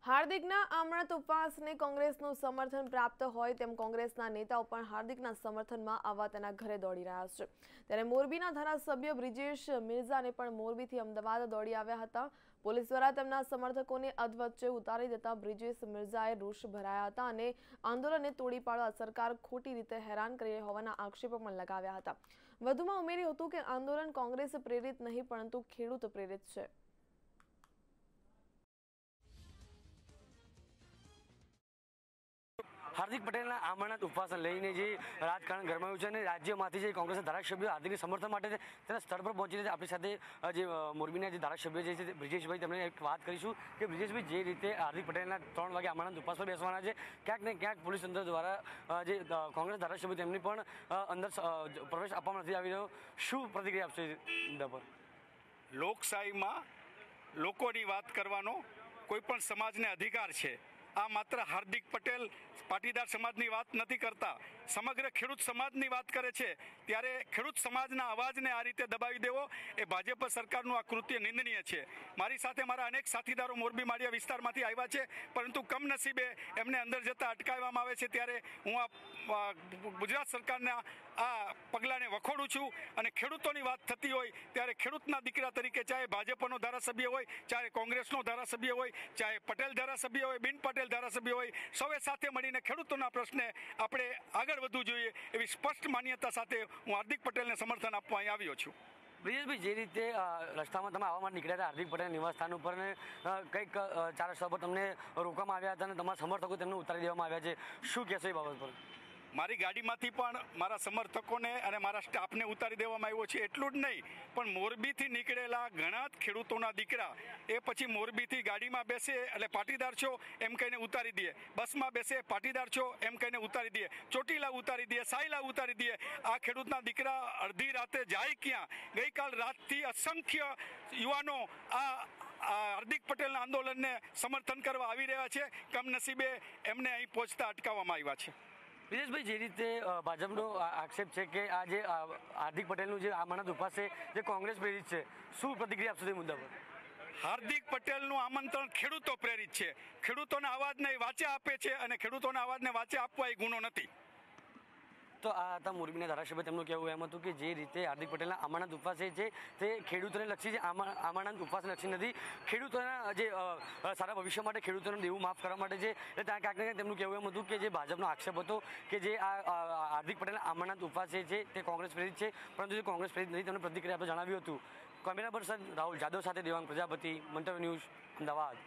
હાર્દિકના આમરણત ઉપવાસને કોંગ્રેસનું સમર્થન પ્રાપ્ત હોય તેમ કોંગ્રેસના નેતાઓ પણ હાર્દિકના સમર્થનમાં આવવા તેના ઘરે દોડી રહ્યા છે। ત્યારે મોરબીના ધારાસભ્ય બ્રિજેશ મિર્ઝાને પણ મોરબીથી અમદાવાદ દોડી આવ્યા હતા। પોલીસ દ્વારા તેમના સમર્થકોને અધવચ્ચે ઉતારી દેતા બ્રિજેશ મિર્ઝાએ રોષ ભરાયા હતા અને આંદોલનને તોડી પાડવા સરકાર ખોટી રીતે હેરાન કરી રહી હોવાના આક્ષેપો પણ લગાવ્યા હતા। વધુમાં ઉમેર્યું હતું કે આંદોલન કોંગ્રેસ પ્રેરિત નહીં પરંતુ ખેડૂત પ્રેરિત છે। हार्दिक पटेल आमरणात उपवास लईने जे राजकारण गरमाયું છે અને રાજ્યમાંથી જે કોંગ્રેસના ધારાસભ્યો હાર્દિકના સમર્થન માટે તેના સ્થળ પર પહોંચીને આપણી સાથે જે મોરબીના જે ધારાસભ્ય જે છે બ્રિજેશભાઈ તેમને એક વાત કરીશું કે બ્રિજેશભાઈ જે રીતે હાર્દિક પટેલના 3 વાગે આમરણાત ઉપવાસ પર બેસવાના છે ક્યાંક ને ક્યાંક પોલીસ તંત્ર દ્વારા જે કોંગ્રેસ ધારાસભ્ય તેમની પણ અંદર પ્રવેશ આપવામાં નથી આવી રહ્યો, શું પ્રતિક્રિયા આપશે મુદ્દા પર? લોકશાહીમાં લોકોની વાત કરવાનો કોઈ પણ સમાજને અધિકાર છે। આ માત્ર હાર્દિક પટેલ પાટીદાર સમાજની વાત નથી કરતા, સમગ્ર ખેડૂત સમાજની વાત કરે છે। ત્યારે ખેડૂત સમાજના અવાજને આ રીતે દબાવી દેવો એ ભાજપ સરકારનું આ કૃત્ય નિંદનીય છે। મારી સાથે મારા અનેક સાથીદારો મોરબી માળિયા વિસ્તારમાંથી આવ્યા છે, પરંતુ કમનસીબે એમને અંદર જતા અટકાવવામાં આવે છે। ત્યારે હું આ ગુજરાત સરકારના આ પગલાંને વખોડું છું અને ખેડૂતોની વાત થતી હોય ત્યારે ખેડૂતના દીકરા તરીકે ચાહે ભાજપનો ધારાસભ્ય હોય, ચાહે કોંગ્રેસનો ધારાસભ્ય હોય, ચાહે પટેલ ધારાસભ્ય હોય, બિન પટેલ ધારાસભ્ય હોય, સૌએ સાથે મળીને ખેડૂતોના પ્રશ્ને આપણે આગળ વધવું જોઈએ એવી સ્પષ્ટ માન્યતા સાથે હું હાર્દિક પટેલને સમર્થન આપવા અહીં આવ્યો છું। બ્રિજેશભાઈ, જે રીતે રસ્તામાં તમે આવવા માટે નીકળ્યા હતા હાર્દિક પટેલ નિવાસ સ્થાન ઉપર ને કંઈક 4 રસ્તા પર તમને રોકવામાં આવ્યા હતા અને તમારા સમર્થકો તેમને ઉતારી દેવામાં આવ્યા છે, શું કહેશો એ બાબત પર? મારી ગાડીમાંથી પણ મારા સમર્થકોને અને મારા સ્ટાફને ઉતારી દેવામાં આવ્યો છે। એટલું જ નહીં, પણ મોરબીથી નીકળેલા ઘણા ખેડૂતોના દીકરા એ પછી મોરબીથી ગાડીમાં બેસે એટલે પાટીદાર છો એમ કહીને ઉતારી દે, બસમાં બેસે પાટીદાર છો એમ કહીને ઉતારી દે, ચોટીલા ઉતારી દે, સાયલા ઉતારી દે। આ ખેડૂતના દીકરા અડધી રાતે જાય ક્યાં? ગઈકાલ રાતથી અસંખ્ય યુવાનો આ હાર્દિક પટેલના આંદોલનને સમર્થન કરવા આવી રહ્યા છે। કમનસીબે એમને અહીં પહોંચતા અટકાવવામાં આવ્યા છે। બ્રિજેશભાઈ, જે રીતે ભાજપનો આક્ષેપ છે કે આ જે હાર્દિક પટેલનું જે આમરણાત ઉપવાસ છે જે કોંગ્રેસ પ્રેરિત છે, શું પ્રતિક્રિયા આપશો તે મુદ્દા પર? હાર્દિક પટેલનું આમંત્રણ ખેડૂતો પ્રેરિત છે। ખેડૂતોના અવાજને વાચા આપે છે અને ખેડૂતોના અવાજને વાચા આપવા એ ગુનો નથી। તો આ હતા મોરબીના ધારાસભ્ય, તેમનું કહેવું એમ હતું કે જે રીતે હાર્દિક પટેલના આમરણાત ઉપવાસ છે તે ખેડૂતોને લક્ષી છે, આમરણાત ઉપવાસને લક્ષી નથી। ખેડૂતોના જે સારા ભવિષ્ય માટે ખેડૂતોને દેવું માફ કરવા માટે છે એટલે ત્યાં ક્યાંક ને ક્યાંક તેમનું કહેવું એમ હતું કે જે ભાજપનો આક્ષેપ હતો કે જે આ હાર્દિક પટેલના આમરણાત ઉપવાસ છે તે કોંગ્રેસ પ્રેરિત છે, પરંતુ જે કોંગ્રેસ પ્રેરિત નથી તેમને પ્રતિક્રિયા આપણે જણાવ્યું હતું। કેમેરા પર્સન રાહુલ જાદવ સાથે દેવાંગ પ્રજાપતિ, મંતવ્ય ન્યૂઝ, અમદાવાદ।